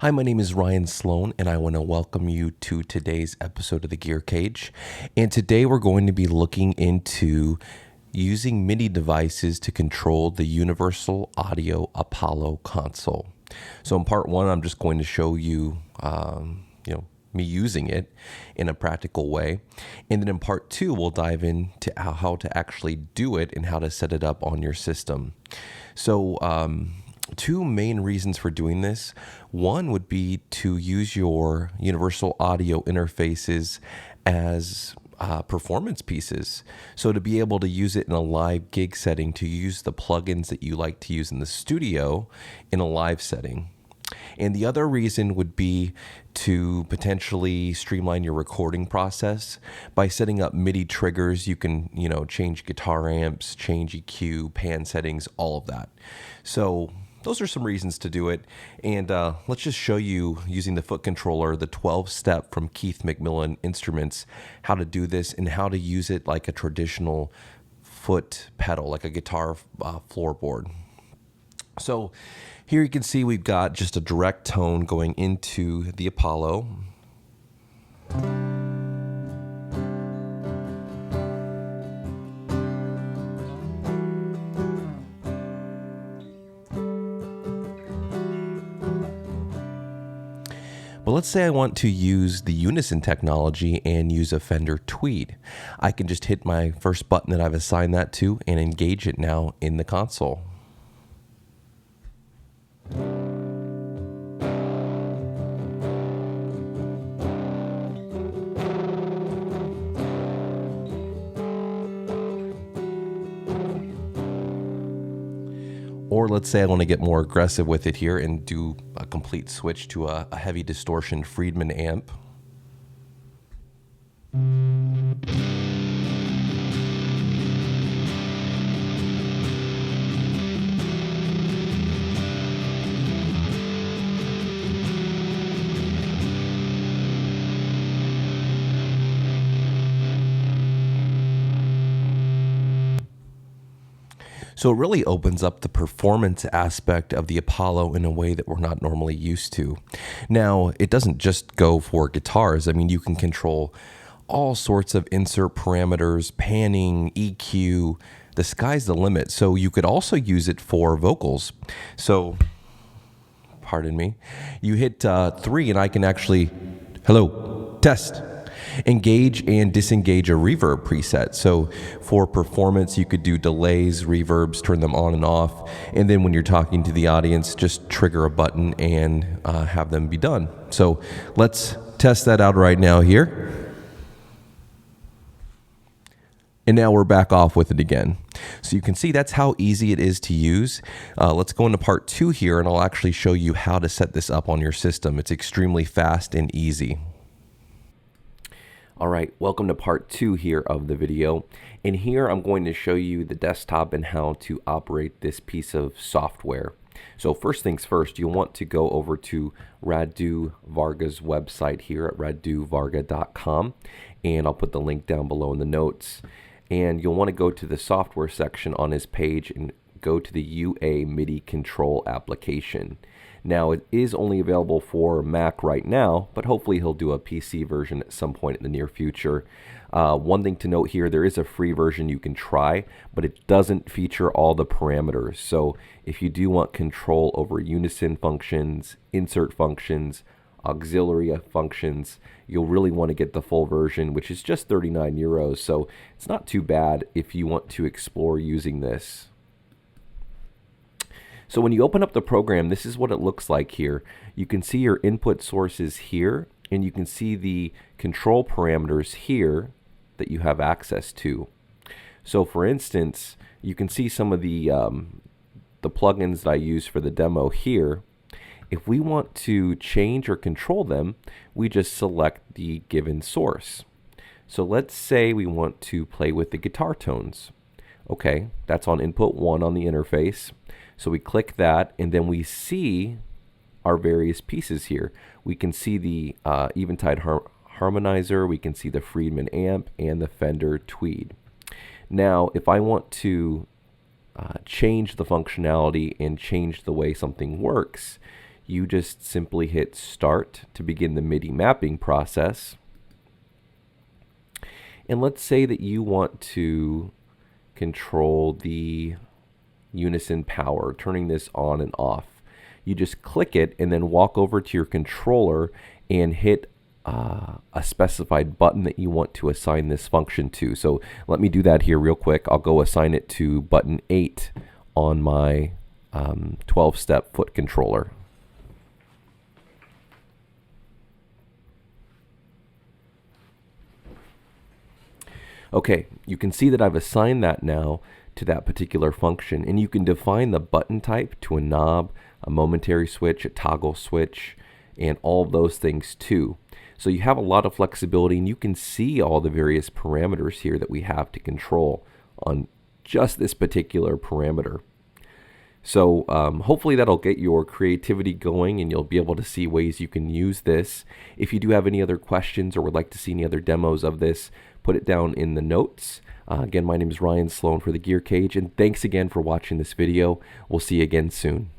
Hi, my name is Ryan Sloan, and I want to welcome you to today's episode of the Gear Cage. And today we're going to be looking into using MIDI devices to control the Universal Audio Apollo console. So in part one, I'm just going to show you, me using it in a practical way. And then in part two, we'll dive into how to actually do it and how to set it up on your system. So, two main reasons for doing this. One would be to use your universal audio interfaces as performance pieces. So to be able to use it in a live gig setting, to use the plugins that you like to use in the studio in a live setting. And the other reason would be to potentially streamline your recording process by setting up MIDI triggers. You can, change guitar amps, change EQ, pan settings, all of that. So those are some reasons to do it. And let's just show you using the foot controller, the 12-step from Keith McMillen Instruments, how to do this and how to use it like a traditional foot pedal, like a guitar floorboard. So here you can see we've got just a direct tone going into the Apollo. But let's say I want to use the Unison technology and use a Fender Tweed. I can just hit my first button that I've assigned that to and engage it now in the console. Or let's say I want to get more aggressive with it here and do a complete switch to a heavy distortion Friedman amp. So it really opens up the performance aspect of the Apollo in a way that we're not normally used to. Now, it doesn't just go for guitars. I mean, you can control all sorts of insert parameters, panning, EQ. The sky's the limit. So you could also use it for vocals. So, pardon me, you hit 3 and I can actually, hello, test. Engage and disengage a reverb preset. So for performance, you could do delays, reverbs, turn them on and off. And then when you're talking to the audience, just trigger a button and have them be done. So let's test that out right now here. And now we're back off with it again. So you can see that's how easy it is to use. Let's go into part 2 here and I'll actually show you how to set this up on your system. It's extremely fast and easy. All right, welcome to part 2 here of the video. And here I'm going to show you the desktop and how to operate this piece of software. So first things first, you'll want to go over to Radu Varga's website here at raduvarga.com. And I'll put the link down below in the notes. And you'll want to go to the software section on his page and go to the UA MIDI Control application. Now, it is only available for Mac right now, but hopefully he'll do a PC version at some point in the near future. One thing to note here, there is a free version you can try, but it doesn't feature all the parameters. So if you do want control over unison functions, insert functions, auxiliary functions, you'll really want to get the full version, which is just 39 euros. So it's not too bad if you want to explore using this. So when you open up the program, this is what it looks like here. You can see your input sources here, and you can see the control parameters here that you have access to. So for instance, you can see some of the plugins that I use for the demo here. If we want to change or control them, we just select the given source. So let's say we want to play with the guitar tones. Okay, that's on input 1 on the interface. So we click that, and then we see our various pieces here. We can see the Eventide harmonizer, we can see the Friedman amp, and the Fender Tweed. Now, if I want to change the functionality and change the way something works, you just simply hit start to begin the MIDI mapping process. And let's say that you want to control the Unison power, turning this on and off. You just click it and then walk over to your controller and hit a specified button that you want to assign this function to. So let me do that here real quick. I'll go assign it to button 8 on my 12-step foot controller. Okay, you can see that I've assigned that now to that particular function, and you can define the button type to a knob, a momentary switch, a toggle switch, and all of those things too. So you have a lot of flexibility, and you can see all the various parameters here that we have to control on just this particular parameter. So hopefully that'll get your creativity going, and you'll be able to see ways you can use this. If you do have any other questions or would like to see any other demos of this, put it down in the notes. Again, my name is Ryan Sloan for the Gear Cage, and thanks again for watching this video. We'll see you again soon.